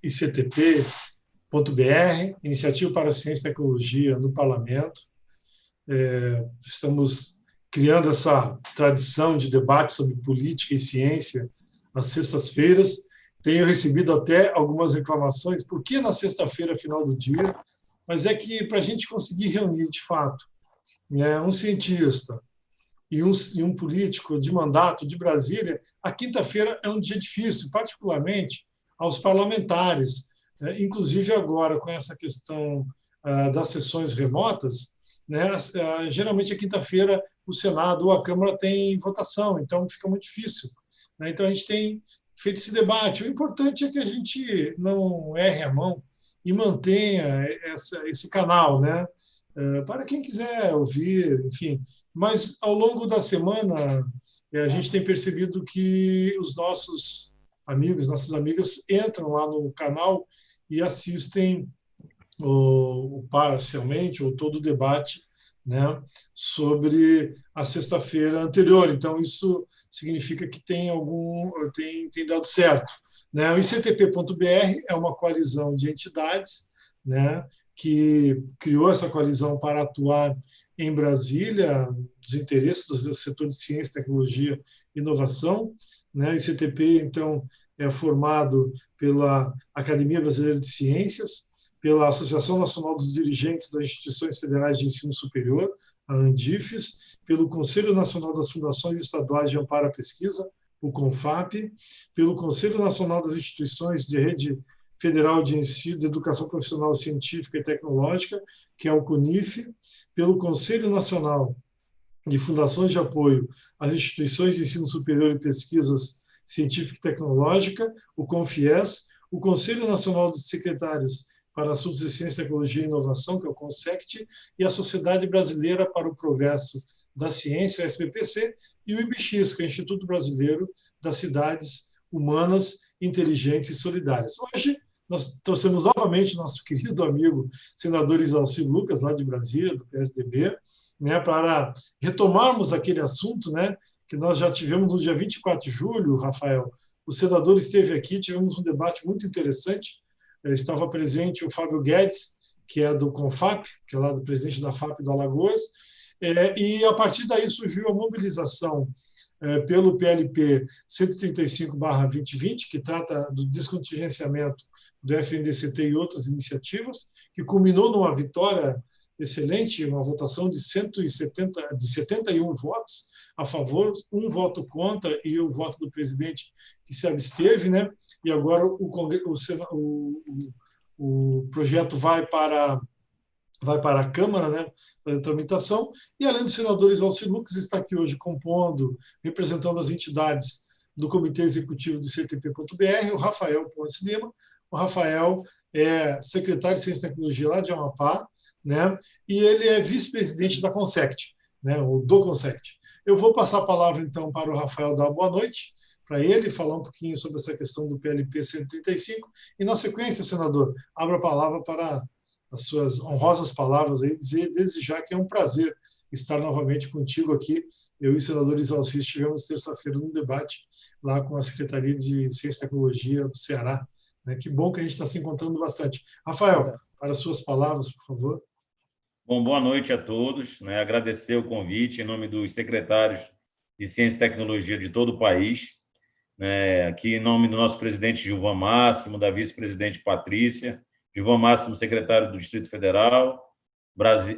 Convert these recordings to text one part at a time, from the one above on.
Iniciativa para a Ciência e Tecnologia no Parlamento. Estamos criando essa tradição de debate sobre política e ciência às sextas-feiras. Tenho recebido até algumas reclamações, por que na sexta-feira, final do dia? Mas é que para a gente conseguir reunir, de fato, né, um cientista e um político de mandato de Brasília, a quinta-feira é um dia difícil, particularmente aos parlamentares, inclusive agora com essa questão das sessões remotas, né, geralmente a quinta-feira o Senado ou a Câmara tem votação, então fica muito difícil. Né? Então a gente tem feito esse debate. O importante é que a gente não erre a mão e mantenha esse canal, né? Para quem quiser ouvir, enfim. Mas, ao longo da semana, a gente tem percebido que os nossos amigos, nossas amigas, entram lá no canal e assistem parcialmente ou todo o debate, né, sobre a sexta-feira anterior. Então, isso significa que tem dado certo. Né? O ICTP.br é uma coalizão de entidades, né, que criou essa coalizão para atuar em Brasília, dos interesses do setor de ciência, tecnologia e inovação. Né? O ICTP, então, é formado pela Academia Brasileira de Ciências, pela Associação Nacional dos Dirigentes das Instituições Federais de Ensino Superior, a ANDIFES, pelo Conselho Nacional das Fundações Estaduais de Amparo à Pesquisa, o CONFAP, pelo Conselho Nacional das Instituições de Rede Federal de Ensino, de Educação Profissional Científica e Tecnológica, que é o CONIF, pelo Conselho Nacional de Fundações de Apoio às Instituições de Ensino Superior e Pesquisas Científica e Tecnológica, o CONFIES, o Conselho Nacional de Secretários para Assuntos de Ciência, Tecnologia e Inovação, que é o CONSECT, e a Sociedade Brasileira para o Progresso da Ciência, o SBPC, e o IBX, que é o Instituto Brasileiro das Cidades Humanas, Inteligentes e Solidárias. Hoje, nós trouxemos novamente nosso querido amigo senador Isalci Lucas, lá de Brasília, do PSDB, né, para retomarmos aquele assunto, né, que nós já tivemos no dia 24 de julho, Rafael. O senador esteve aqui, tivemos um debate muito interessante. Estava presente o Fábio Guedes, que é do CONFAP, que é lá do presidente da FAP do Alagoas, e a partir daí surgiu a mobilização pelo PLP 135/2020, que trata do descontingenciamento do FNDCT e outras iniciativas, que culminou numa vitória excelente, uma votação de 71 votos a favor, um voto contra e o voto do presidente que se absteve, né? E agora o projeto vai para a Câmara, né, para tramitação, e além do senador Isalci Lucas, está aqui hoje compondo, representando as entidades do Comitê Executivo do CTP.br, o Rafael Pontes Lima. O Rafael é secretário de Ciência e Tecnologia lá de Amapá, né, e ele é vice-presidente da CONSECT, né, do CONSECT. Eu vou passar a palavra, então, para o Rafael dar boa noite, para ele falar um pouquinho sobre essa questão do PLP 135, e, na sequência, senador, abro a palavra para as suas honrosas palavras aí, dizer desde já que é um prazer estar novamente contigo aqui. Eu e o senador Isalci estivemos terça-feira num debate lá com a Secretaria de Ciência e Tecnologia do Ceará. Né? Que bom que a gente está se encontrando bastante. Rafael, para as suas palavras, por favor. Bom, boa noite a todos. Né? Agradecer o convite em nome dos secretários de Ciência e Tecnologia de todo o país. Né? Aqui em nome do nosso presidente Gilvan Máximo, da vice-presidente Patrícia, Gilvan Máximo, secretário do Distrito Federal,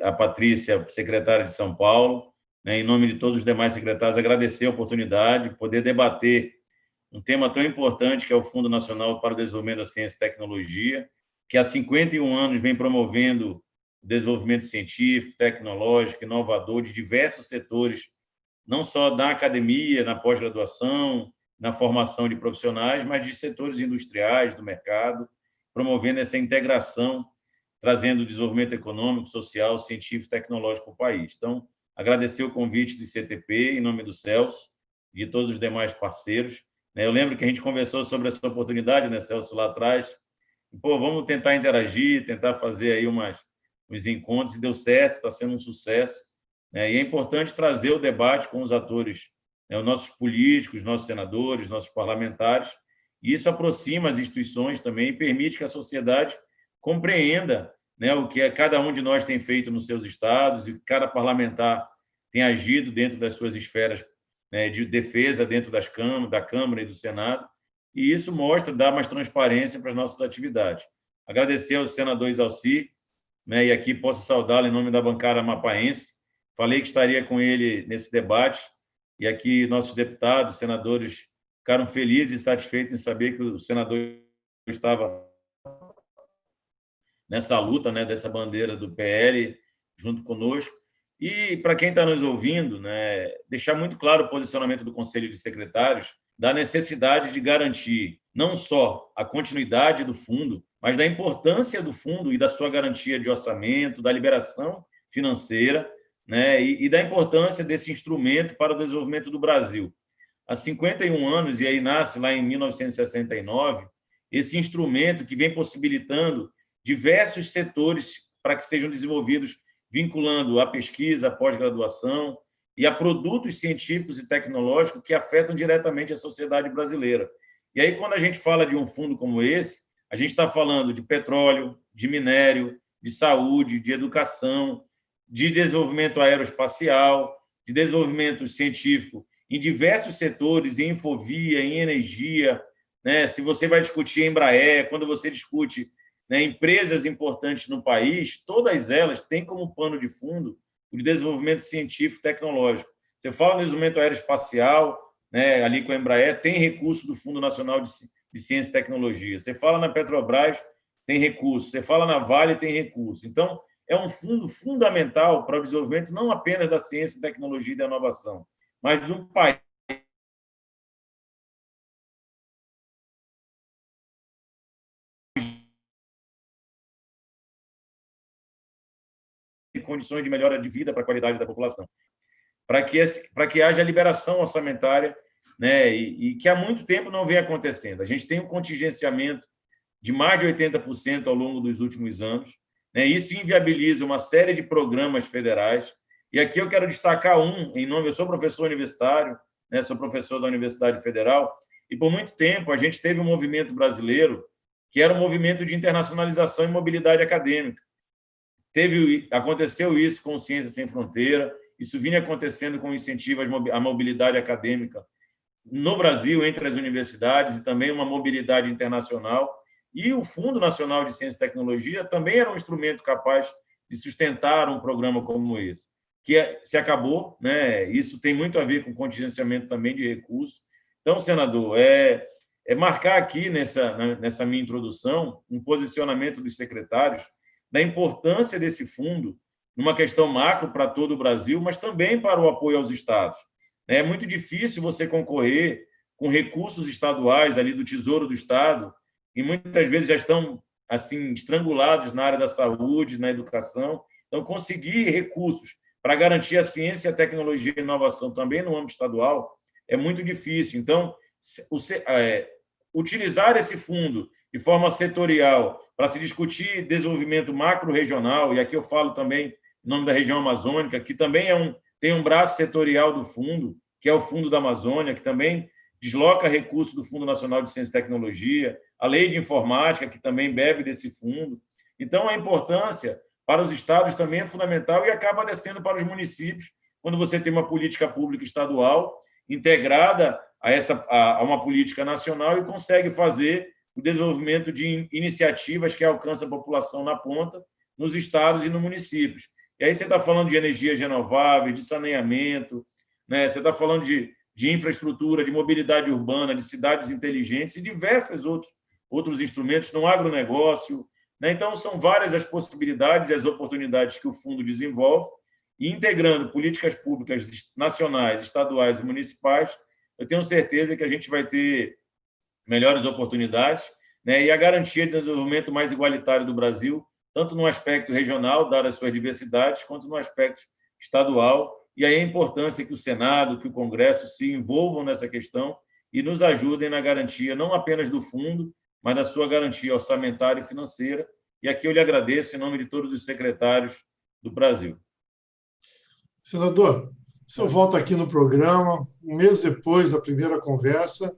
a Patrícia, secretária de São Paulo, né? Em nome de todos os demais secretários, agradecer a oportunidade de poder debater um tema tão importante que é o Fundo Nacional para o Desenvolvimento da Ciência e Tecnologia, que há 51 anos vem promovendo o desenvolvimento científico, tecnológico, inovador de diversos setores, não só da academia, na pós-graduação, na formação de profissionais, mas de setores industriais, do mercado, promovendo essa integração, trazendo desenvolvimento econômico, social, científico e tecnológico para o país. Então, agradecer o convite do ICTP, em nome do Celso e de todos os demais parceiros. Eu lembro que a gente conversou sobre essa oportunidade, né, Celso, lá atrás. E, vamos tentar interagir, tentar fazer aí uns encontros, e deu certo, está sendo um sucesso. E é importante trazer o debate com os atores, os nossos políticos, nossos senadores, nossos parlamentares, E isso aproxima as instituições também e permite que a sociedade compreenda, né, o que cada um de nós tem feito nos seus estados e cada parlamentar tem agido dentro das suas esferas, né, de defesa dentro da Câmara e do Senado, e isso mostra, dá mais transparência para as nossas atividades. Agradecer ao senador Isalci, né, e aqui posso saudá-lo em nome da bancada amapaense. Falei que estaria com ele nesse debate, e aqui nossos deputados, senadores, ficaram felizes e satisfeitos em saber que o senador estava nessa luta, né, dessa bandeira do PL junto conosco. E para quem está nos ouvindo, né, deixar muito claro o posicionamento do Conselho de Secretários da necessidade de garantir não só a continuidade do fundo, mas da importância do fundo e da sua garantia de orçamento, da liberação financeira, né, e da importância desse instrumento para o desenvolvimento do Brasil. Há 51 anos, e aí nasce lá em 1969, esse instrumento que vem possibilitando diversos setores para que sejam desenvolvidos, vinculando a pesquisa, a pós-graduação e a produtos científicos e tecnológicos que afetam diretamente a sociedade brasileira. E aí, quando a gente fala de um fundo como esse, a gente está falando de petróleo, de minério, de saúde, de educação, de desenvolvimento aeroespacial, de desenvolvimento científico em diversos setores, em infovia, em energia, né? Se você vai discutir Embraer, quando você discute, né, empresas importantes no país, todas elas têm como pano de fundo o desenvolvimento científico e tecnológico. Você fala no desenvolvimento aeroespacial, né, ali com a Embraer, tem recurso do Fundo Nacional de Ciência e Tecnologia. Você fala na Petrobras, tem recurso. Você fala na Vale, tem recurso. Então, é um fundo fundamental para o desenvolvimento não apenas da ciência, tecnologia e da inovação, mas de um país em condições de melhora de vida para a qualidade da população, para que haja liberação orçamentária, né, e que há muito tempo não vem acontecendo. A gente tem um contingenciamento de mais de 80% ao longo dos últimos anos, né? Isso inviabiliza uma série de programas federais. E aqui eu quero destacar em nome, eu sou professor universitário, né, sou professor da Universidade Federal, e por muito tempo a gente teve um movimento brasileiro que era um movimento de internacionalização e mobilidade acadêmica. Aconteceu isso com Ciência Sem Fronteira, isso vinha acontecendo com incentivo à mobilidade acadêmica no Brasil, entre as universidades, e também uma mobilidade internacional. E o Fundo Nacional de Ciência e Tecnologia também era um instrumento capaz de sustentar um programa como esse, que se acabou, né? Isso tem muito a ver com contingenciamento também de recursos. Então, senador, marcar aqui nessa minha introdução um posicionamento dos secretários da importância desse fundo numa questão macro para todo o Brasil, mas também para o apoio aos estados. É muito difícil você concorrer com recursos estaduais ali do Tesouro do Estado, e muitas vezes já estão assim estrangulados na área da saúde, na educação. Então, conseguir recursos para garantir a ciência, a tecnologia e a inovação também no âmbito estadual é muito difícil. Então, utilizar esse fundo de forma setorial para se discutir desenvolvimento macro-regional, e aqui eu falo também em nome da região amazônica, que também tem um braço setorial do fundo, que é o Fundo da Amazônia, que também desloca recursos do Fundo Nacional de Ciência e Tecnologia, a Lei de Informática, que também bebe desse fundo. Então, a importância para os estados também é fundamental e acaba descendo para os municípios, quando você tem uma política pública estadual integrada a uma política nacional e consegue fazer o desenvolvimento de iniciativas que alcançam a população na ponta, nos estados e nos municípios. E aí você está falando de energias renováveis, de saneamento, né? Você está falando de infraestrutura, de mobilidade urbana, de cidades inteligentes e diversos outros instrumentos no agronegócio, né? Então, são várias as possibilidades e as oportunidades que o fundo desenvolve, e integrando políticas públicas nacionais, estaduais e municipais, eu tenho certeza que a gente vai ter melhores oportunidades, né? E a garantia de desenvolvimento mais igualitário do Brasil, tanto no aspecto regional, dadas as suas diversidades, quanto no aspecto estadual. E aí a importância que o Senado, que o Congresso se envolvam nessa questão e nos ajudem na garantia não apenas do fundo, mas da sua garantia orçamentária e financeira. E aqui eu lhe agradeço em nome de todos os secretários do Brasil. Senador, o senhor volta aqui no programa, um mês depois da primeira conversa,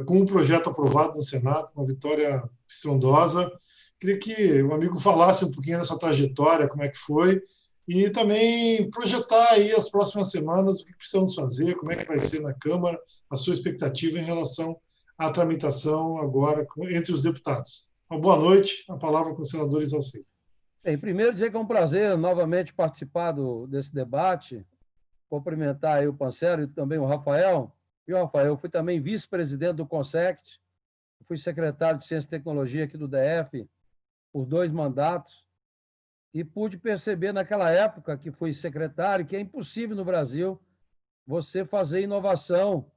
com o projeto aprovado no Senado, uma vitória estrondosa. Queria que o amigo falasse um pouquinho dessa trajetória, como é que foi, e também projetar aí as próximas semanas o que precisamos fazer, como é que vai ser na Câmara, a sua expectativa em relação à tramitação agora entre os deputados. Uma boa noite, a palavra com o senador Isalci. Bem, primeiro dizer que é um prazer novamente participar desse debate, cumprimentar aí o Pancero e também o Rafael. Viu, Rafael? Eu fui também vice-presidente do CONSECT, fui secretário de Ciência e Tecnologia aqui do DF por 2 mandatos e pude perceber naquela época que fui secretário que é impossível no Brasil você fazer inovação,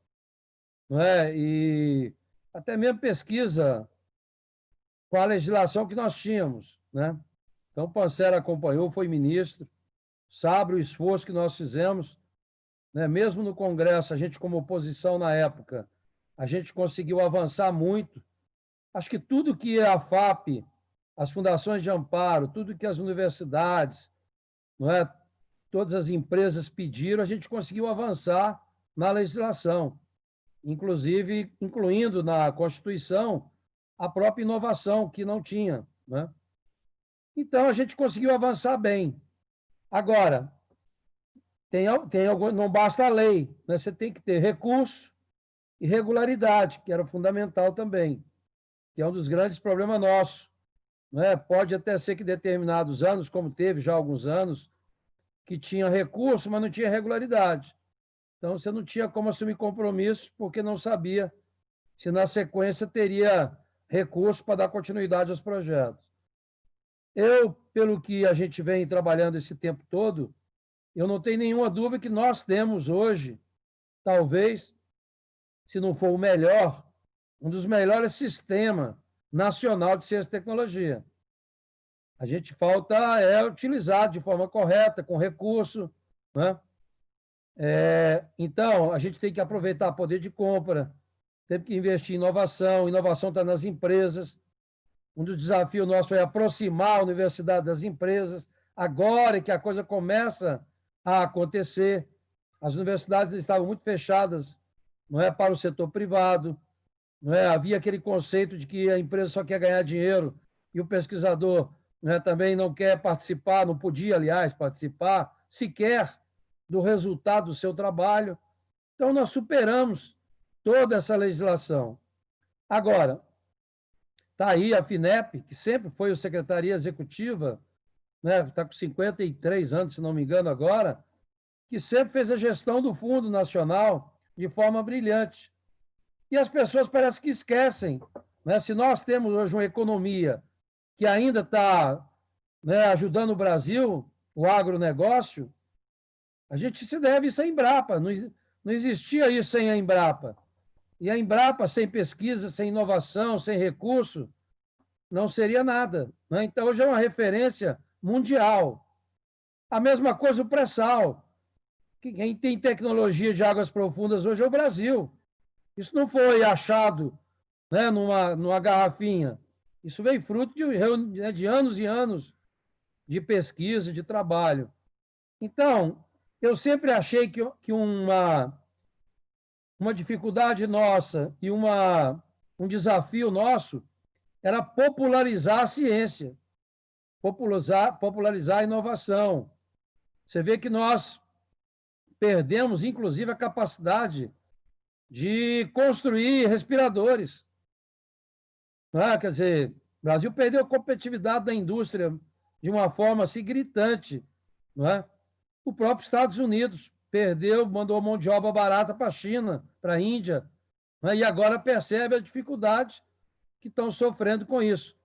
não é? E até mesmo pesquisa com a legislação que nós tínhamos, né? Então, o Pancero acompanhou, foi ministro, sabe o esforço que nós fizemos, né? Mesmo no Congresso, a gente, como oposição na época, a gente conseguiu avançar muito. Acho que tudo que a FAP, as fundações de amparo, tudo que as universidades, não é? Todas as empresas pediram, a gente conseguiu avançar na legislação, inclusive incluindo na Constituição a própria inovação, que não tinha, né? Então, a gente conseguiu avançar bem. Agora, não basta a lei, né? Você tem que ter recurso e regularidade, que era fundamental também, que é um dos grandes problemas nossos, né? Pode até ser que determinados anos, como teve já alguns anos, que tinha recurso, mas não tinha regularidade. Então, você não tinha como assumir compromisso, porque não sabia se na sequência teria recurso para dar continuidade aos projetos. Eu, pelo que a gente vem trabalhando esse tempo todo, eu não tenho nenhuma dúvida que nós temos hoje, talvez, se não for o melhor, um dos melhores sistemas nacional de ciência e tecnologia. A gente falta utilizar de forma correta, com recurso, né? Então, a gente tem que aproveitar o poder de compra, tem que investir em inovação, inovação está nas empresas. Um dos desafios nossos é aproximar a universidade das empresas. Agora que a coisa começa a acontecer, as universidades estavam muito fechadas, não é, para o setor privado, não é? Havia aquele conceito de que a empresa só quer ganhar dinheiro e o pesquisador, não é, também não quer participar, não podia, aliás, participar sequer do resultado do seu trabalho. Então, nós superamos toda essa legislação. Agora, está aí a FINEP, que sempre foi a Secretaria Executiva, né? Está com 53 anos, se não me engano, agora, que sempre fez a gestão do Fundo Nacional de forma brilhante. E as pessoas parecem que esquecem, né? Se nós temos hoje uma economia que ainda está, né, ajudando o Brasil, o agronegócio, a gente se deve isso à Embrapa. Não existia isso sem a Embrapa. E a Embrapa, sem pesquisa, sem inovação, sem recurso, não seria nada, né? Então, hoje é uma referência mundial. A mesma coisa o pré-sal. Quem tem tecnologia de águas profundas hoje é o Brasil. Isso não foi achado, né, numa garrafinha. Isso veio fruto de anos e anos de pesquisa, de trabalho. Então, eu sempre achei que uma dificuldade nossa e um desafio nosso era popularizar a ciência, popularizar a inovação. Você vê que nós perdemos, inclusive, a capacidade de construir respiradores. Quer dizer, o Brasil perdeu a competitividade da indústria de uma forma assim gritante. Não é? O próprio Estados Unidos perdeu, mandou mão de obra barata para a China, para a Índia, né? E agora percebe a dificuldade que estão sofrendo com isso.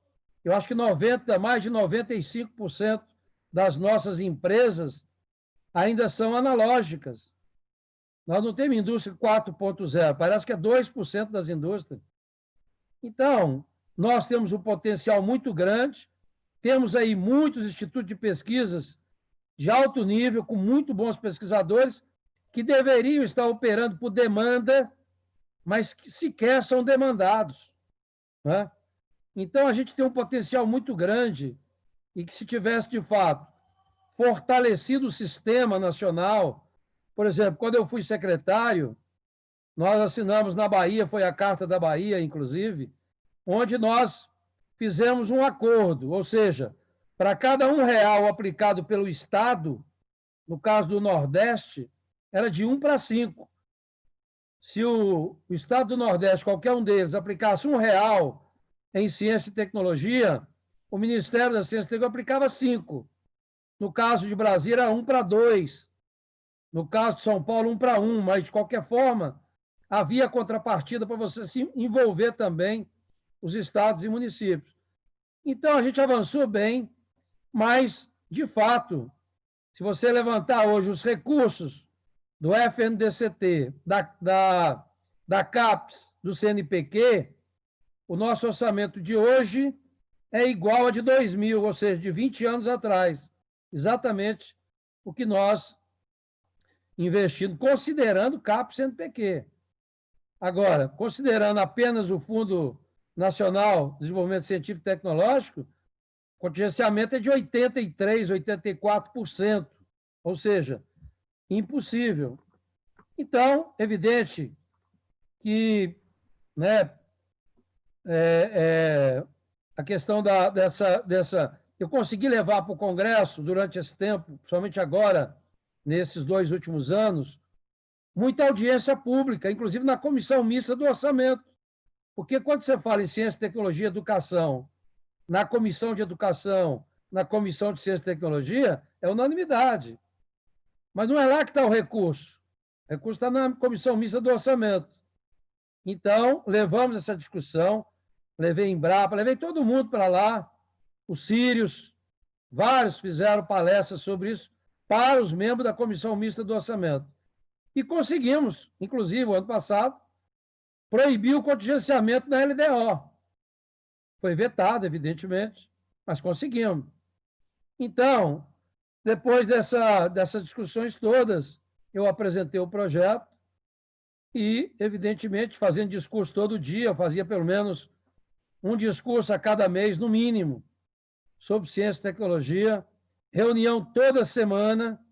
Eu acho que mais de 95% das nossas empresas ainda são analógicas. Nós não temos indústria 4.0, parece que é 2% das indústrias. Então, nós temos um potencial muito grande, temos aí muitos institutos de pesquisas de alto nível, com muito bons pesquisadores, que deveriam estar operando por demanda, mas que sequer são demandados, né? Então, a gente tem um potencial muito grande e que, se tivesse, de fato, fortalecido o sistema nacional, por exemplo, quando eu fui secretário, nós assinamos na Bahia, foi a Carta da Bahia, inclusive, onde nós fizemos um acordo, ou seja, para cada R$ 1 aplicado pelo Estado, no caso do Nordeste, era de 1 para 5. Se o Estado do Nordeste, qualquer um deles, aplicasse R$ 1 em ciência e tecnologia, o Ministério da Ciência e Tecnologia aplicava 5. No caso de Brasília, era 1 para 2. No caso de São Paulo, 1 para 1. Mas, de qualquer forma, havia contrapartida para você se envolver também os estados e municípios. Então, a gente avançou bem, mas, de fato, se você levantar hoje os recursos do FNDCT, da CAPES, do CNPq, o nosso orçamento de hoje é igual a de 2000, ou seja, de 20 anos atrás. Exatamente o que nós investimos, considerando CAPES e CNPq. Agora, considerando apenas o Fundo Nacional de Desenvolvimento Científico e Tecnológico, o contingenciamento é de 83%, 84%, ou seja, impossível. Então, evidente que, né, a questão dessa... Eu consegui levar para o Congresso, durante esse tempo, principalmente agora, nesses 2 últimos anos, muita audiência pública, inclusive na comissão mista do orçamento. Porque quando você fala em ciência, tecnologia e educação, na comissão de educação, na comissão de ciência e tecnologia, é unanimidade. Mas não é lá que está o recurso. O recurso está na comissão mista do orçamento. Então, levamos essa discussão, levei Embrapa, levei todo mundo para lá, os Sírios, vários fizeram palestras sobre isso para os membros da comissão mista do orçamento. E conseguimos, inclusive, o ano passado, proibir o contingenciamento na LDO. Foi vetado, evidentemente, mas conseguimos. Então, depois dessas discussões todas, eu apresentei o projeto e, evidentemente, fazendo discurso todo dia, eu fazia pelo menos um discurso a cada mês, no mínimo, sobre ciência e tecnologia, reunião toda semana,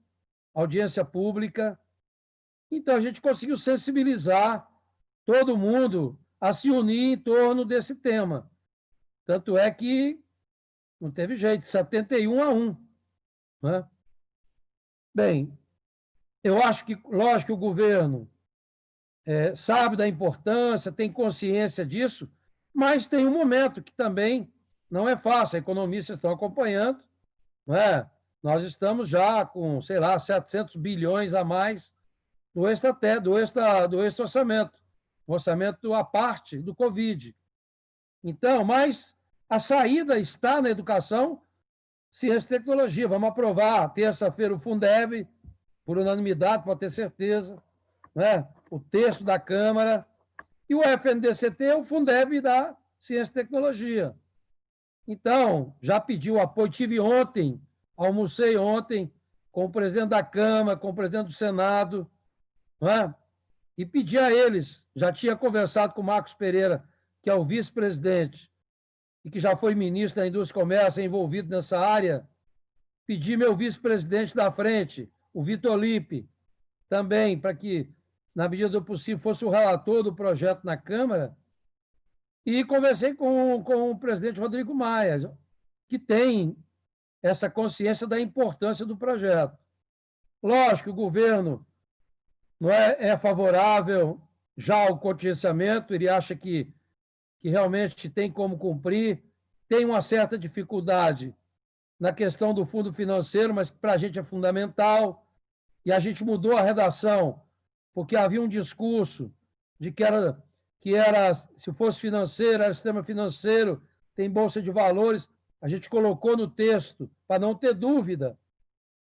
audiência pública. Então, a gente conseguiu sensibilizar todo mundo a se unir em torno desse tema. Tanto é que não teve jeito, 71-1. Né? Bem, eu acho que, lógico que o governo sabe da importância, tem consciência disso, mas tem um momento que também não é fácil, economistas estão acompanhando, não é? Nós estamos já com, sei lá, 700 bilhões a mais do extra-orçamento, um orçamento à parte do Covid. Então, mas a saída está na educação, ciência e tecnologia. Vamos aprovar terça-feira o Fundeb, por unanimidade, pode ter certeza, né? O texto da Câmara, e o FNDCT é o Fundeb da ciência e tecnologia. Então, já pediu apoio, tive ontem, almocei ontem com o presidente da Câmara, com o presidente do Senado, não é? E pedi a eles, já tinha conversado com o Marcos Pereira, que é o vice-presidente, e que já foi ministro da Indústria e Comércio, envolvido nessa área, pedi meu vice-presidente da frente, o Vitor Lippe, também, para que, na medida do possível, fosse o relator do projeto na Câmara, e conversei com o presidente Rodrigo Maia, que tem essa consciência da importância do projeto. Lógico que o governo não é favorável já ao contingenciamento, ele acha que realmente tem como cumprir, tem uma certa dificuldade na questão do fundo financeiro, mas para a gente é fundamental, e a gente mudou a redação, porque havia um discurso de que era se fosse financeiro, era sistema financeiro, tem bolsa de valores, a gente colocou no texto, para não ter dúvida,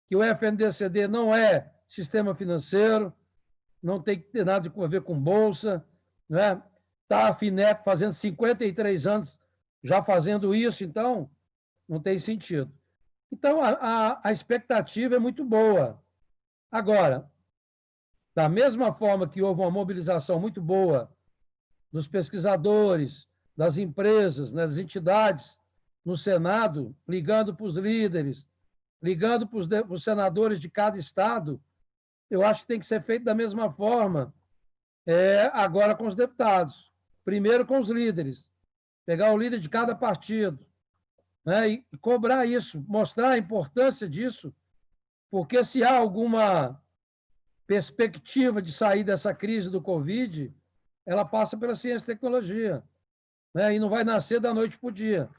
que o FNDCD não é sistema financeiro, não tem que ter nada a ver com bolsa, né? Está a FINEP fazendo 53 anos já fazendo isso, então não tem sentido. Então, a expectativa é muito boa. Agora, da mesma forma que houve uma mobilização muito boa dos pesquisadores, das empresas, das entidades no Senado, ligando para os líderes, ligando para os senadores de cada estado, eu acho que tem que ser feito da mesma forma agora com os deputados. Primeiro com os líderes. Pegar o líder de cada partido, né, e cobrar isso, mostrar a importância disso, porque se há alguma perspectiva de sair dessa crise do Covid, ela passa pela ciência e tecnologia, né, e não vai nascer da noite para o dia.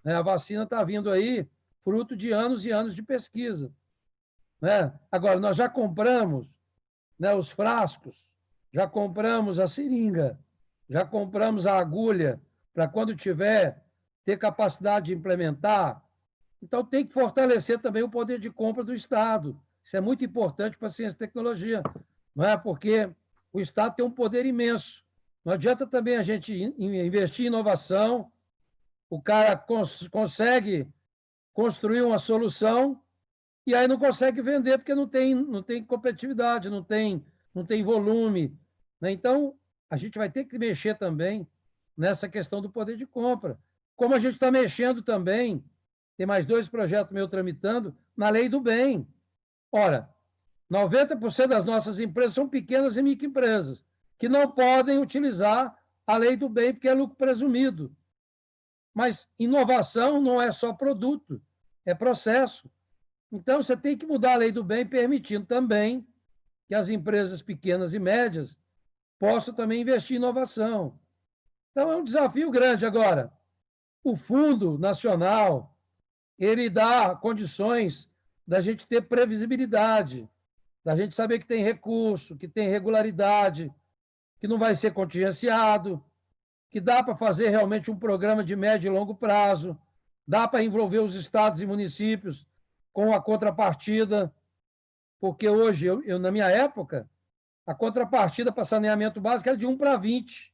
Né? A vacina está vindo aí fruto de anos e anos de pesquisa. Né? Agora, nós já compramos, né, os frascos, já compramos a seringa, já compramos a agulha para quando ter capacidade de implementar. Então, tem que fortalecer também o poder de compra do Estado. Isso é muito importante para a ciência e tecnologia, não é? Porque o Estado tem um poder imenso. Não adianta também a gente investir em inovação, o cara consegue construir uma solução e aí não consegue vender porque não tem competitividade, não tem volume. Né? Então, a gente vai ter que mexer também nessa questão do poder de compra. Como a gente está mexendo também, tem mais 2 projetos meus tramitando, na lei do bem. Ora, 90% das nossas empresas são pequenas e microempresas, que não podem utilizar a lei do bem porque é lucro presumido. Mas inovação não é só produto, é processo. Então, você tem que mudar a lei do bem, permitindo também que as empresas pequenas e médias possam também investir em inovação. Então, é um desafio grande. Agora, o Fundo Nacional, ele dá condições da gente ter previsibilidade, da gente saber que tem recurso, que tem regularidade, que não vai ser contingenciado, que dá para fazer realmente um programa de médio e longo prazo, dá para envolver os estados e municípios com a contrapartida, porque hoje, na minha época, a contrapartida para saneamento básico era de 1 para 20.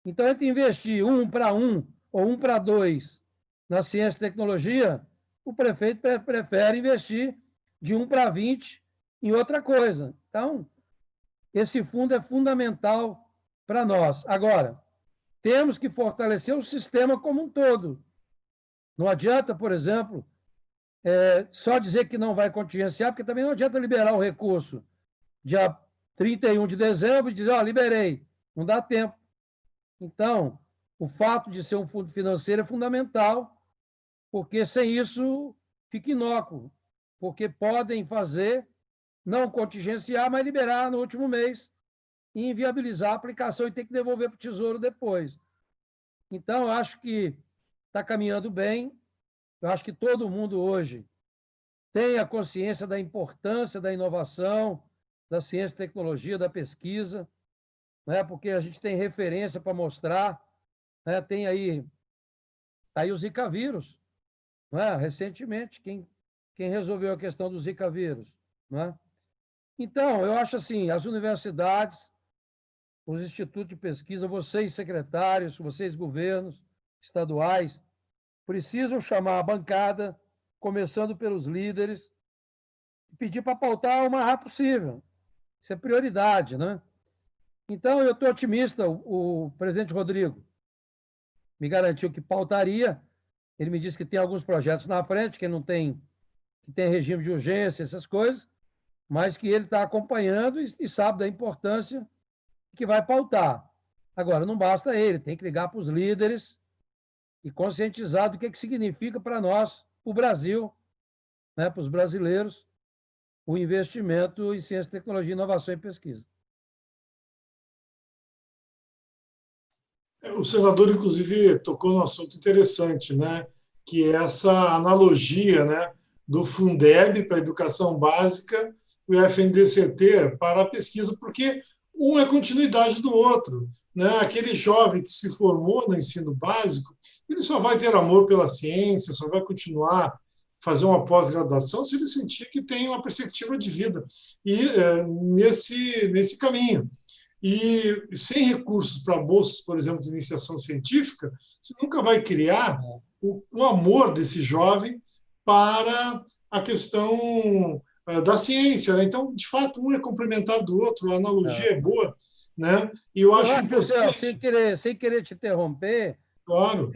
Então, entre investir 1 para 1 ou 1 para 2 na ciência e tecnologia, o prefeito prefere investir de 1 para 20 em outra coisa. Então, esse fundo é fundamental para nós. Agora, temos que fortalecer o sistema como um todo. Não adianta, por exemplo, só dizer que não vai contingenciar, porque também não adianta liberar o recurso dia 31 de dezembro e dizer, liberei. Não dá tempo. Então, o fato de ser um fundo financeiro é fundamental, porque sem isso fica inócuo, porque podem fazer, não contingenciar, mas liberar no último mês e inviabilizar a aplicação e ter que devolver para o Tesouro depois. Então, eu acho que está caminhando bem, eu acho que todo mundo hoje tem a consciência da importância da inovação, da ciência e tecnologia, da pesquisa, né? Porque a gente tem referência para mostrar, né? Tem aí o Zika vírus, né? Recentemente, quem resolveu a questão do Zika vírus, né? Então, eu acho assim, as universidades, os institutos de pesquisa, vocês secretários, vocês governos estaduais, precisam chamar a bancada, começando pelos líderes, e pedir para pautar o mais rápido possível. Isso é prioridade, né? Então, eu estou otimista. O presidente Rodrigo me garantiu que pautaria. Ele me disse que tem alguns projetos na frente, que tem regime de urgência, essas coisas, mas que ele está acompanhando e sabe da importância que vai pautar. Agora, não basta ele, tem que ligar para os líderes e conscientizar do que significa para nós, para o Brasil, né, para os brasileiros, o investimento em ciência, tecnologia, inovação e pesquisa. O senador, inclusive, tocou num assunto interessante, né? Que é essa analogia, né, do Fundeb para a educação básica e o FNDCT para a pesquisa, porque um é continuidade do outro. Né? Aquele jovem que se formou no ensino básico, ele só vai ter amor pela ciência, só vai continuar fazer uma pós-graduação se ele sentir que tem uma perspectiva de vida e nesse caminho. E sem recursos para bolsas, por exemplo, de iniciação científica, você nunca vai criar o amor desse jovem para a questão da ciência. Né? Então, de fato, um é complementar do outro, a analogia é boa. Né? E eu acho importante... sem querer te interromper, claro.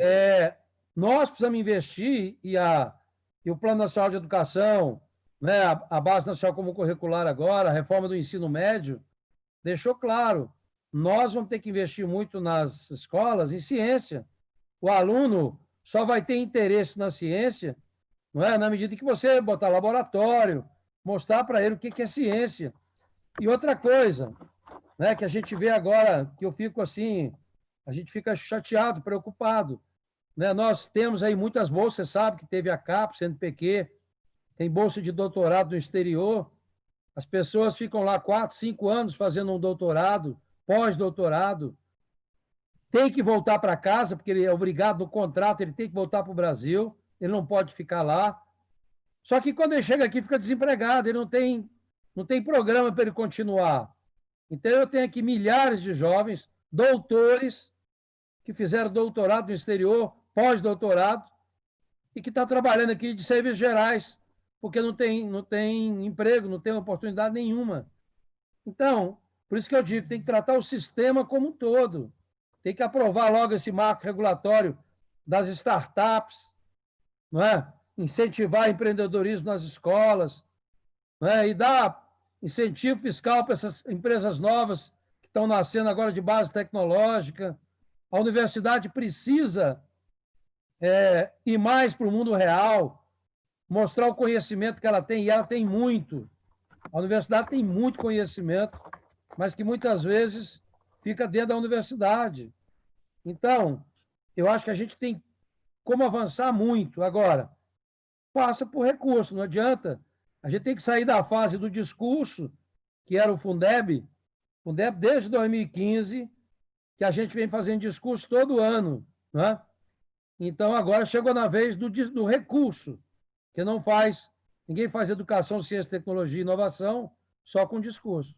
Nós precisamos investir e o Plano Nacional de Educação, né, a Base Nacional Comum Curricular agora, a reforma do ensino médio, deixou claro nós vamos ter que investir muito nas escolas em ciência. O aluno só vai ter interesse na ciência, não é? Na medida que você botar laboratório, mostrar para ele o que é ciência. E outra coisa, né, que a gente vê agora, que eu fico assim, a gente fica chateado, preocupado. Né? Nós temos aí muitas bolsas, você sabe que teve a CAPES, CNPq, tem bolsa de doutorado no exterior. As pessoas ficam lá 4, 5 anos fazendo um doutorado, pós-doutorado. Tem que voltar para casa, porque ele é obrigado no contrato, ele tem que voltar para o Brasil, ele não pode ficar lá. Só que quando ele chega aqui, fica desempregado, ele não tem programa para ele continuar. Então, eu tenho aqui milhares de jovens, doutores, que fizeram doutorado no exterior, pós-doutorado, e que estão trabalhando aqui de serviços gerais, porque não tem emprego, não tem oportunidade nenhuma. Então, por isso que eu digo, tem que tratar o sistema como um todo. Tem que aprovar logo esse marco regulatório das startups, não é? Incentivar empreendedorismo nas escolas, não é? E dar incentivo fiscal para essas empresas novas que estão nascendo agora de base tecnológica. A universidade precisa ir mais para o mundo real, mostrar o conhecimento que ela tem, e ela tem muito. A universidade tem muito conhecimento, mas que muitas vezes fica dentro da universidade. Então, eu acho que a gente tem como avançar muito. Agora, passa por recurso, não adianta. A gente tem que sair da fase do discurso, que era o Fundeb. Fundeb, desde 2015, que a gente vem fazendo discurso todo ano. Né? Então, agora chegou na vez do recurso, que não faz, ninguém faz educação, ciência, tecnologia e inovação só com discurso.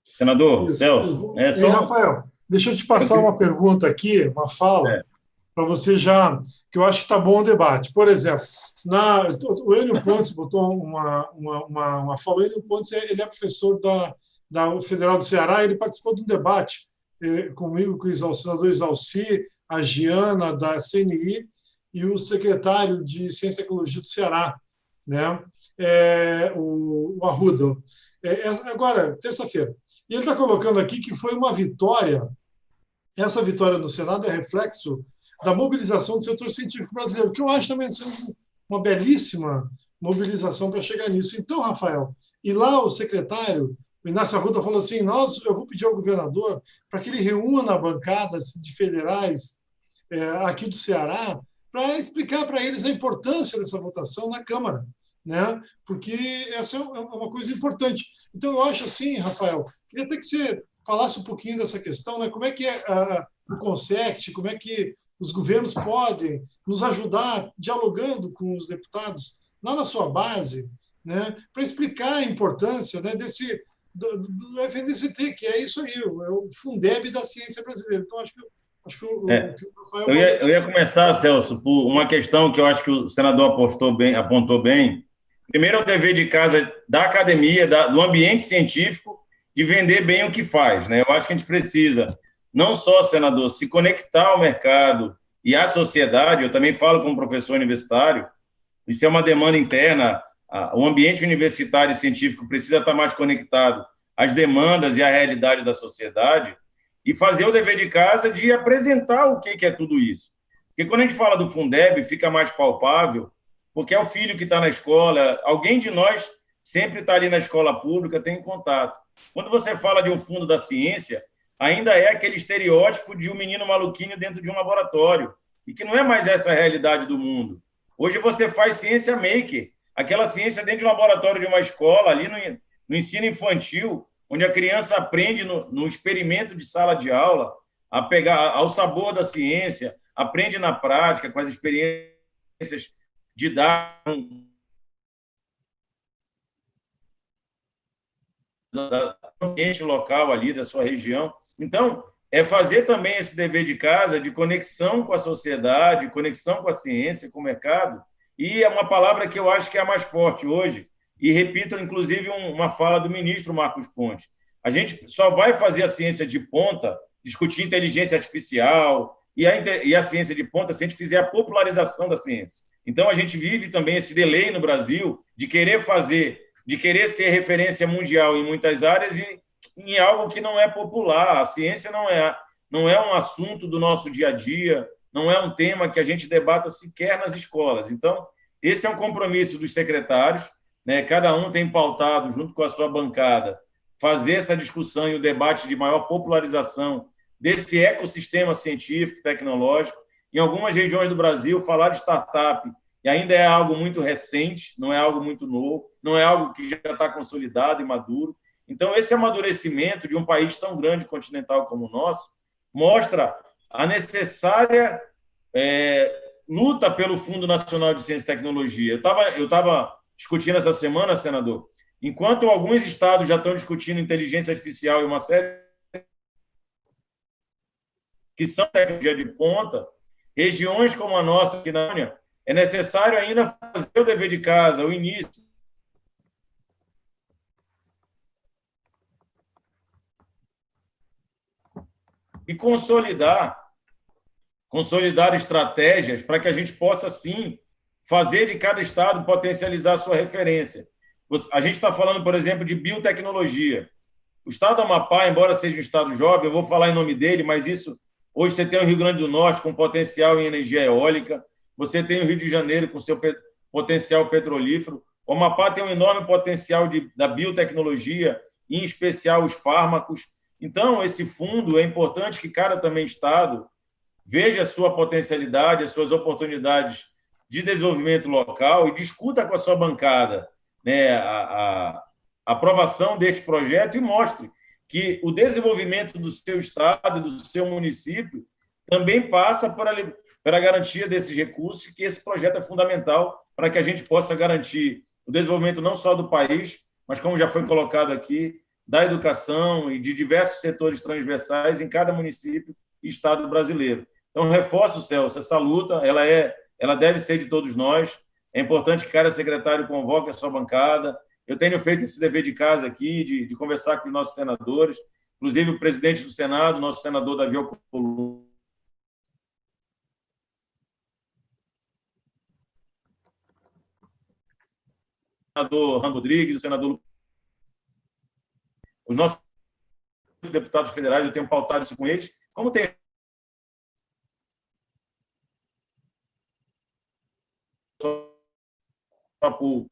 Senador Celso. Rafael, deixa eu te passar uma pergunta aqui, uma fala, para você já, que eu acho que está bom o debate. Por exemplo, o Enio Pontes botou uma fala. O Enio Pontes ele é professor da Federal do Ceará, ele participou de um debate comigo, com o senador Isalci, a Giana, da CNI, e o secretário de Ciência e Tecnologia do Ceará, né? O Arruda. Agora, terça-feira. E ele está colocando aqui que foi uma vitória. Essa vitória no Senado é reflexo da mobilização do setor científico brasileiro, que eu acho também sendo uma belíssima mobilização para chegar nisso. Então, Rafael, e lá o secretário, o Inácio Arruda, falou assim, eu vou pedir ao governador para que ele reúna bancadas de federais aqui do Ceará para explicar para eles a importância dessa votação na Câmara, né? Porque essa é uma coisa importante. Então, eu acho assim, Rafael, queria até que você falasse um pouquinho dessa questão, né? Como é que é o CONSECT, como é que os governos podem nos ajudar dialogando com os deputados lá na sua base, né? Para explicar a importância, né, do FNDCT, que é isso aí, é o Fundeb da ciência brasileira. Então, acho que o Rafael... Eu ia começar, Celso, por uma questão que eu acho que o senador apontou bem. Primeiro, é o dever de casa da academia, do ambiente científico, de vender bem o que faz, né? Eu acho que a gente precisa, não só, senador, se conectar ao mercado e à sociedade. Eu também falo como professor universitário, isso é uma demanda interna. O ambiente universitário e científico precisa estar mais conectado às demandas e à realidade da sociedade, e fazer o dever de casa de apresentar o que é tudo isso. Porque quando a gente fala do Fundeb, fica mais palpável, porque é o filho que está na escola, alguém de nós sempre está ali na escola pública, tem contato. Quando você fala de um fundo da ciência, ainda é aquele estereótipo de um menino maluquinho dentro de um laboratório, e que não é mais essa a realidade do mundo. Hoje você faz ciência maker, aquela ciência dentro de um laboratório de uma escola, ali no ensino infantil, onde a criança aprende no experimento de sala de aula, a pegar ao sabor da ciência, aprende na prática, com as experiências de dar do ambiente local ali, da sua região. Então, é fazer também esse dever de casa de conexão com a sociedade, conexão com a ciência, com o mercado, e é uma palavra que eu acho que é a mais forte hoje, e repito, inclusive, uma fala do ministro Marcos Pontes. A gente só vai fazer a ciência de ponta, discutir inteligência artificial e a ciência de ponta se a gente fizer a popularização da ciência. Então, a gente vive também esse delay no Brasil de querer ser referência mundial em muitas áreas em algo que não é popular. A ciência não é um assunto do nosso dia a dia, não é um tema que a gente debata sequer nas escolas. Então, esse é um compromisso dos secretários, né? Cada um tem pautado, junto com a sua bancada, fazer essa discussão e o debate de maior popularização desse ecossistema científico e tecnológico. Em algumas regiões do Brasil, falar de startup e ainda é algo muito recente, não é algo muito novo, não é algo que já está consolidado e maduro. Então, esse amadurecimento de um país tão grande, continental como o nosso, mostra a necessária luta pelo Fundo Nacional de Ciência e Tecnologia. Eu estava discutindo essa semana, senador, enquanto alguns estados já estão discutindo inteligência artificial e uma série que são tecnologia de ponta, regiões como a nossa aqui na Unia, é necessário ainda fazer o dever de casa, o início. E consolidar estratégias para que a gente possa, sim, fazer de cada estado potencializar a sua referência. A gente está falando, por exemplo, de biotecnologia. O estado do Amapá, embora seja um estado jovem, eu vou falar em nome dele, mas isso, hoje você tem o Rio Grande do Norte com potencial em energia eólica, você tem o Rio de Janeiro com seu potencial petrolífero, o Amapá tem um enorme potencial da biotecnologia, em especial os fármacos. Então, esse fundo, é importante que cada também estado veja a sua potencialidade, as suas oportunidades de desenvolvimento local e discuta com a sua bancada, né, a aprovação deste projeto e mostre que o desenvolvimento do seu estado, do seu município, também passa pela garantia desses recursos, que esse projeto é fundamental para que a gente possa garantir o desenvolvimento não só do país, mas, como já foi colocado aqui, da educação e de diversos setores transversais em cada município e estado brasileiro. Então, reforço, Celso, essa luta, ela deve ser de todos nós. É importante que cada secretário convoque a sua bancada. Eu tenho feito esse dever de casa aqui, de conversar com os nossos senadores, inclusive o presidente do Senado, nosso senador Davi Alcolumbre, o senador Rando Rodrigues, o senador... Os nossos deputados federais, eu tenho pautado isso com eles, como tem...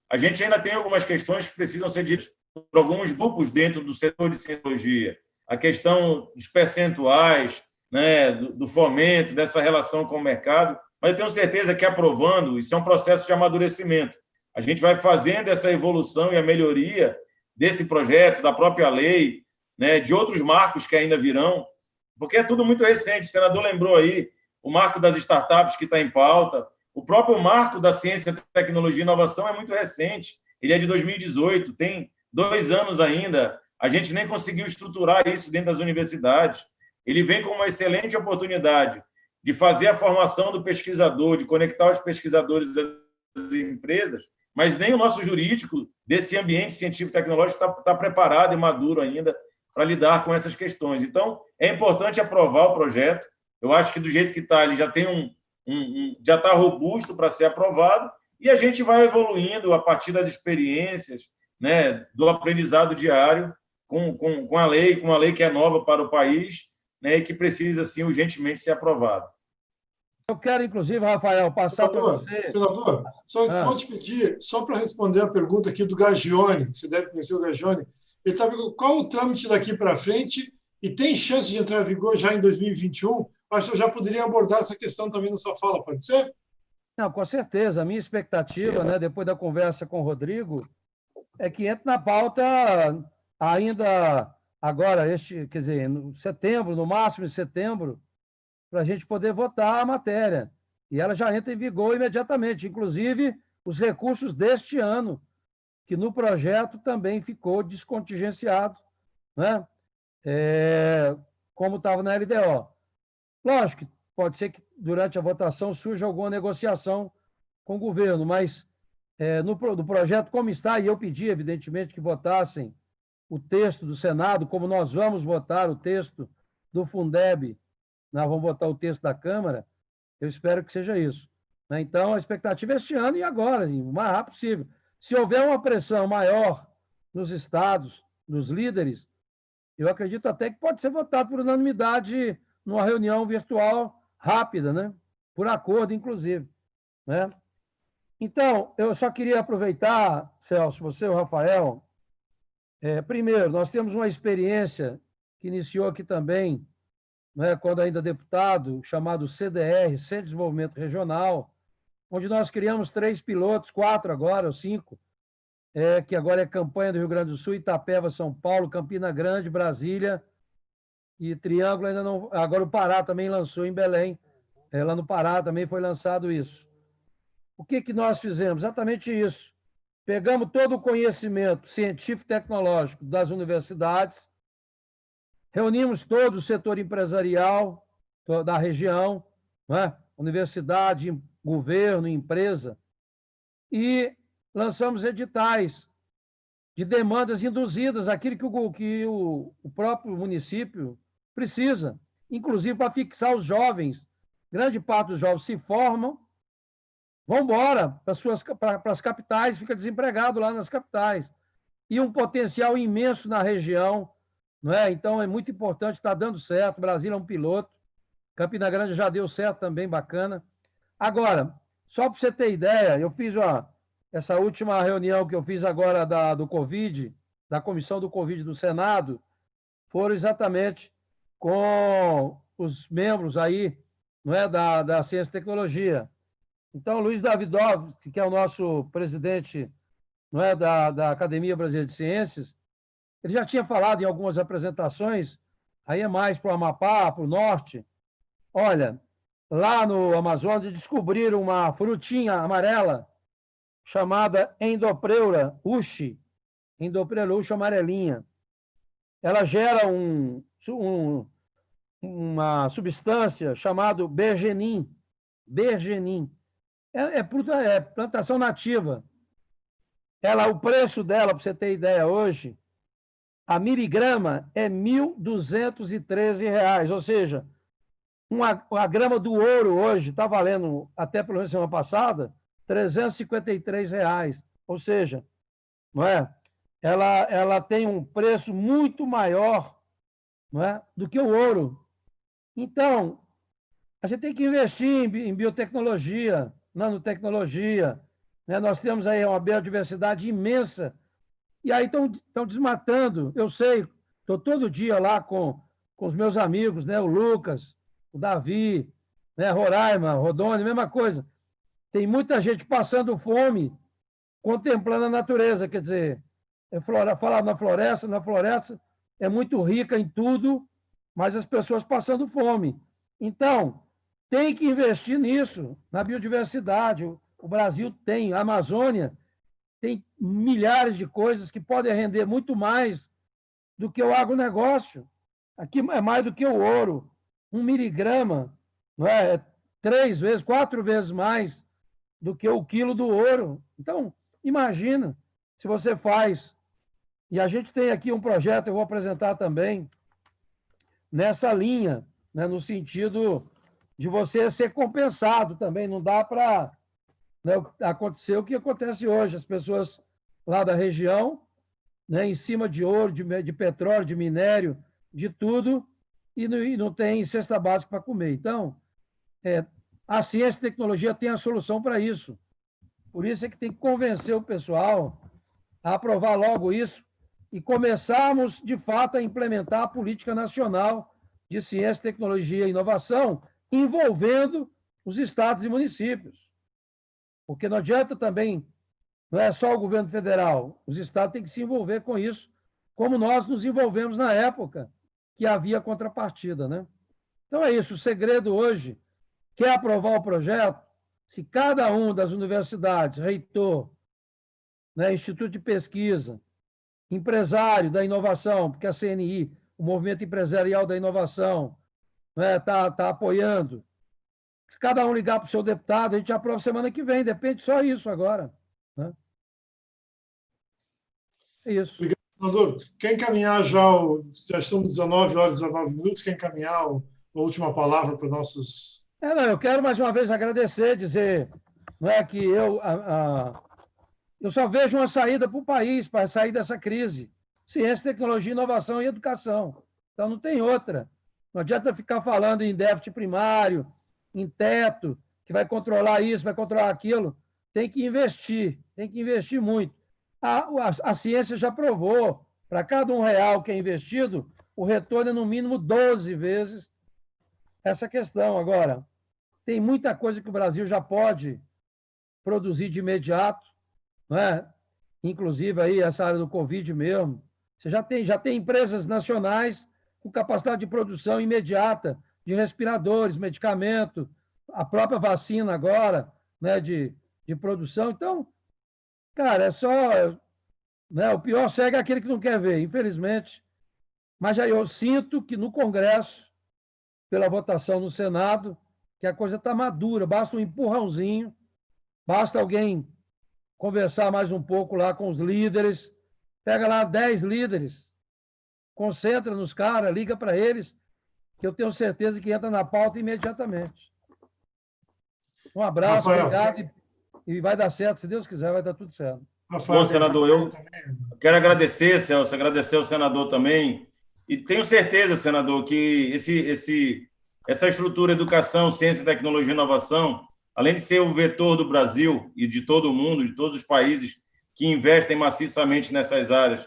A gente ainda tem algumas questões que precisam ser ditas por alguns grupos dentro do setor de cientologia. A questão dos percentuais, né, do fomento, dessa relação com o mercado, mas eu tenho certeza que aprovando, isso é um processo de amadurecimento. A gente vai fazendo essa evolução e a melhoria desse projeto, da própria lei, né, de outros marcos que ainda virão, porque é tudo muito recente. O senador lembrou aí o marco das startups que está em pauta, o próprio marco da ciência, tecnologia e inovação é muito recente, ele é de 2018, tem 2 anos ainda, a gente nem conseguiu estruturar isso dentro das universidades. Ele vem com uma excelente oportunidade de fazer a formação do pesquisador, de conectar os pesquisadores às empresas, mas nem o nosso jurídico desse ambiente científico-tecnológico está preparado e maduro ainda para lidar com essas questões. Então, é importante aprovar o projeto. Eu acho que, do jeito que está, ele já tem já está robusto para ser aprovado, e a gente vai evoluindo a partir das experiências, né, do aprendizado diário com a lei que é nova para o país, né, e que precisa, sim, urgentemente ser aprovada. Eu quero, inclusive, Rafael, passar para você... Senador, só vou te pedir, só para responder a pergunta aqui do Gagione, você deve conhecer o Gagione, ele está perguntando qual o trâmite daqui para frente e tem chance de entrar em vigor já em 2021? Acho que eu já poderia abordar essa questão também na sua fala, pode ser? Não, com certeza. A minha expectativa, né, depois da conversa com o Rodrigo, é que entre na pauta ainda agora, quer dizer, em setembro, no máximo em setembro, para a gente poder votar a matéria. E ela já entra em vigor imediatamente, inclusive os recursos deste ano, que no projeto também ficou descontingenciado, né? Como estava na LDO. Lógico que pode ser que durante a votação surja alguma negociação com o governo, mas no projeto como está, e eu pedi, evidentemente, que votassem o texto do Senado, como nós vamos votar o texto do Fundeb, nós vamos votar o texto da Câmara, eu espero que seja isso. Então, a expectativa é este ano e agora, o mais rápido possível. Se houver uma pressão maior nos estados, nos líderes, eu acredito até que pode ser votado por unanimidade numa reunião virtual rápida, né? Por acordo, inclusive. Né? Então, eu só queria aproveitar, Celso, você e o Rafael. Primeiro, nós temos uma experiência que iniciou aqui também, né, quando ainda deputado, chamado CDR, Centro de Desenvolvimento Regional, onde nós criamos 3 pilotos, 4 agora, ou 5, que agora é campanha do Rio Grande do Sul, Itapeva, São Paulo, Campina Grande, Brasília e Triângulo ainda não. Agora o Pará também lançou em Belém, lá no Pará também foi lançado isso. O que nós fizemos? Exatamente isso. Pegamos todo o conhecimento científico e tecnológico das universidades, reunimos todo o setor empresarial da região, né? Universidade, governo, empresa, e lançamos editais de demandas induzidas, aquilo que o próprio município precisa, inclusive para fixar os jovens. Grande parte dos jovens se formam, vão embora para as capitais, fica desempregado lá nas capitais. E um potencial imenso na região, não é? Então, é muito importante, está dando certo. Brasília é um piloto, Campina Grande já deu certo também, bacana. Agora, só para você ter ideia, eu fiz essa última reunião que eu fiz agora do Covid, da comissão do Covid do Senado, foram exatamente com os membros aí, não é, da Ciência e Tecnologia. Então, Luiz Davidov, que é o nosso presidente, não é, da Academia Brasileira de Ciências, ele já tinha falado em algumas apresentações, aí é mais para o Amapá, para o norte. Olha, lá no Amazonas descobriram uma frutinha amarela chamada Endopreura ushi, Endopreura ushi amarelinha. Ela gera uma substância chamada bergenim. É plantação nativa. O preço dela, para você ter ideia, hoje, a miligrama é R$ 1.213, ou seja, uma grama do ouro hoje está valendo, até pelo menos semana passada, R$ 353. Ou seja, não é? Ela tem um preço muito maior, não é, do que o ouro. Então, a gente tem que investir em biotecnologia, nanotecnologia. Né? Nós temos aí uma biodiversidade imensa. E aí estão desmatando. Eu sei, estou todo dia lá com os meus amigos, né? O Lucas, o Davi, né? Roraima, Rodone, mesma coisa. Tem muita gente passando fome, contemplando a natureza. Quer dizer, falar na floresta é muito rica em tudo, mas as pessoas passando fome. Então, tem que investir nisso, na biodiversidade. O Brasil tem, a Amazônia tem milhares de coisas que podem render muito mais do que o agronegócio. Aqui é mais do que o ouro. 1 miligrama, não é 3 vezes, 4 vezes mais do que o quilo do ouro. Então, imagina se você faz. E a gente tem aqui um projeto, eu vou apresentar também, nessa linha, né, no sentido de você ser compensado também. Não dá para, né, acontecer o que acontece hoje. As pessoas lá da região, né, em cima de ouro, de petróleo, de minério, de tudo, e não tem cesta básica para comer. Então, a ciência e tecnologia tem a solução para isso. Por isso é que tem que convencer o pessoal a aprovar logo isso e começarmos, de fato, a implementar a política nacional de ciência, tecnologia e inovação, envolvendo os estados e municípios. Porque não adianta também, não é só o governo federal, os estados têm que se envolver com isso, como nós nos envolvemos na época que havia contrapartida, né? Então é isso, o segredo hoje, quer aprovar o projeto, se cada uma das universidades, reitor, né, instituto de pesquisa, empresário da inovação, porque a CNI, o Movimento Empresarial da Inovação, está apoiando. Se cada um ligar para o seu deputado, a gente aprova semana que vem, depende só isso agora. Né? É isso. Obrigado, senador. Quer encaminhar já estão 19 horas e 19 minutos, quer encaminhar a última palavra para nossos... Eu quero mais uma vez agradecer, dizer, não é, que eu só vejo uma saída para o país, para sair dessa crise. ciência, tecnologia, inovação e educação. Então, não tem outra. Não adianta ficar falando em déficit primário, em teto, que vai controlar isso, vai controlar aquilo. Tem que investir muito. A ciência já provou, para cada R$ 1 que é investido, o retorno é no mínimo 12 vezes essa questão. Agora, tem muita coisa que o Brasil já pode produzir de imediato, não é? Inclusive aí essa área do Covid mesmo. Você já tem empresas nacionais com capacidade de produção imediata de respiradores, medicamento, a própria vacina agora, né, de produção. Então, cara, é só... Né, o pior cego é aquele que não quer ver, infelizmente. Mas já eu sinto que no Congresso, pela votação no Senado, que a coisa está madura, basta um empurrãozinho, basta alguém conversar mais um pouco lá com os líderes, pega lá 10 líderes, concentra nos caras, liga para eles, que eu tenho certeza que entra na pauta imediatamente. Um abraço, Rafael. obrigado, e vai dar certo, se Deus quiser, vai dar tudo certo. Bom, senador, eu quero agradecer, Celso, agradecer ao senador também, e tenho certeza, senador, que essa estrutura educação, ciência, tecnologia e inovação, além de ser o vetor do Brasil e de todo o mundo, de todos os países que investem maciçamente nessas áreas,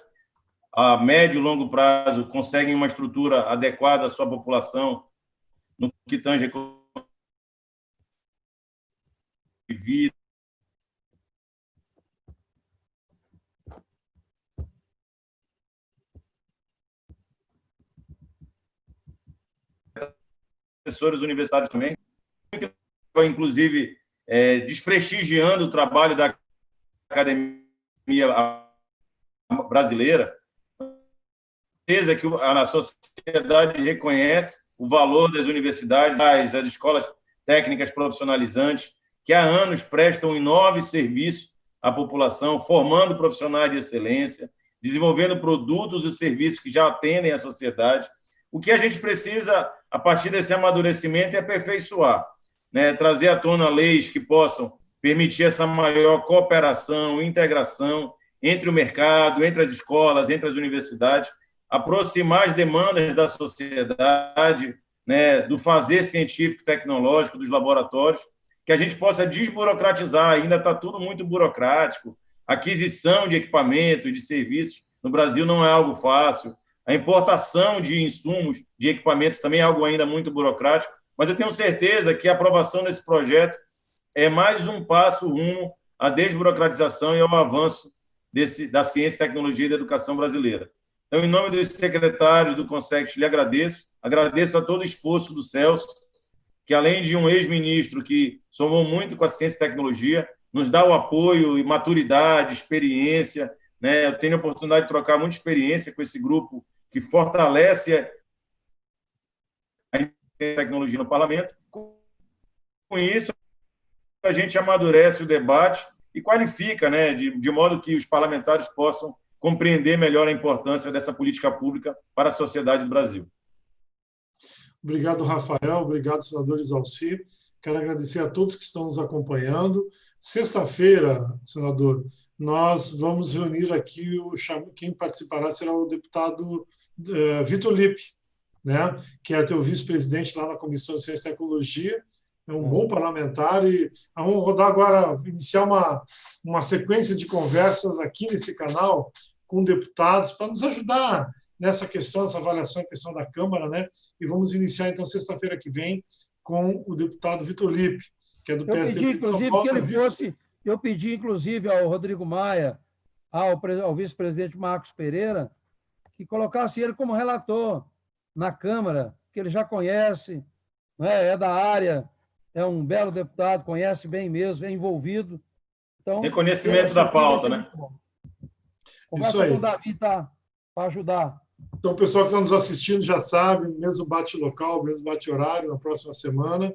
a médio e longo prazo, conseguem uma estrutura adequada à sua população, no que tange a vida, professores universitários também, inclusive desprestigiando o trabalho da academia brasileira. Certeza que a sociedade reconhece o valor das universidades, das escolas técnicas profissionalizantes, que há anos prestam um enorme serviço à população, formando profissionais de excelência, desenvolvendo produtos e serviços que já atendem à sociedade. O que a gente precisa, a partir desse amadurecimento, é aperfeiçoar, né? Trazer à tona leis que possam permitir essa maior cooperação, integração entre o mercado, entre as escolas, entre as universidades, aproximar as demandas da sociedade, né, do fazer científico e tecnológico, dos laboratórios, que a gente possa desburocratizar. Ainda está tudo muito burocrático. Aquisição de equipamentos, de serviços, no Brasil não é algo fácil. A importação de insumos, de equipamentos, também é algo ainda muito burocrático, mas eu tenho certeza que a aprovação desse projeto é mais um passo rumo à desburocratização e ao avanço da ciência, tecnologia e da educação brasileira. Então, em nome dos secretários do Consect, lhe agradeço a todo o esforço do Celso, que além de um ex-ministro que somou muito com a ciência e tecnologia, nos dá o apoio e maturidade, experiência, né? Eu tenho a oportunidade de trocar muita experiência com esse grupo que fortalece a tecnologia no parlamento. Com isso, a gente amadurece o debate e qualifica, né, de modo que os parlamentares possam compreender melhor a importância dessa política pública para a sociedade do Brasil. Obrigado, Rafael. Obrigado, senador Isalci. Quero agradecer a todos que estão nos acompanhando. Sexta-feira, senador, nós vamos reunir aqui, quem participará será o deputado Vitor Lippe, né, que é teu vice-presidente lá na Comissão de Ciência e Tecnologia, é um bom parlamentar, e vamos rodar agora, iniciar uma sequência de conversas aqui nesse canal com deputados para nos ajudar nessa questão, essa avaliação, a questão da Câmara, né? E vamos iniciar, então, sexta-feira que vem com o deputado Vitor Lippe, que é do PSDB de São Paulo. Eu pedi, inclusive, ao Rodrigo Maia, ao vice-presidente Marcos Pereira, que colocasse ele como relator na Câmara, que ele já conhece, né? É da área, é um belo deputado, conhece bem mesmo, é envolvido. Então, reconhecimento da pauta, né? Conversa com o Davi, tá? Para ajudar. Então, o pessoal que está nos assistindo já sabe, mesmo bate-local, mesmo bate-horário, na próxima semana,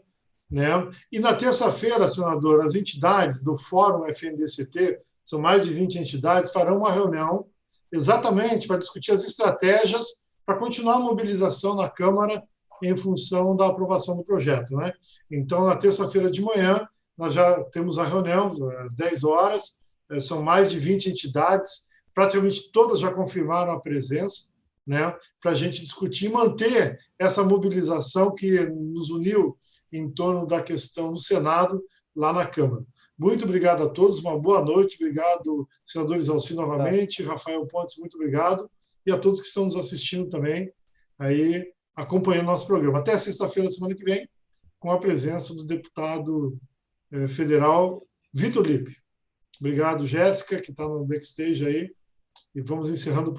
né? E na terça-feira, senador, as entidades do Fórum FNDCT, são mais de 20 entidades, farão uma reunião exatamente para discutir as estratégias para continuar a mobilização na Câmara em função da aprovação do projeto, né? Então, na terça-feira de manhã, nós já temos a reunião, às 10 horas, são mais de 20 entidades, praticamente todas já confirmaram a presença, né, para a gente discutir e manter essa mobilização que nos uniu em torno da questão no Senado, lá na Câmara. Muito obrigado a todos, uma boa noite. Obrigado, senador Isalci, novamente. Rafael Pontes, muito obrigado. E a todos que estão nos assistindo também, aí acompanhando nosso programa. Até sexta-feira, semana que vem, com a presença do deputado federal Vitor Lippe. Obrigado, Jéssica, que está no backstage aí. E vamos encerrando o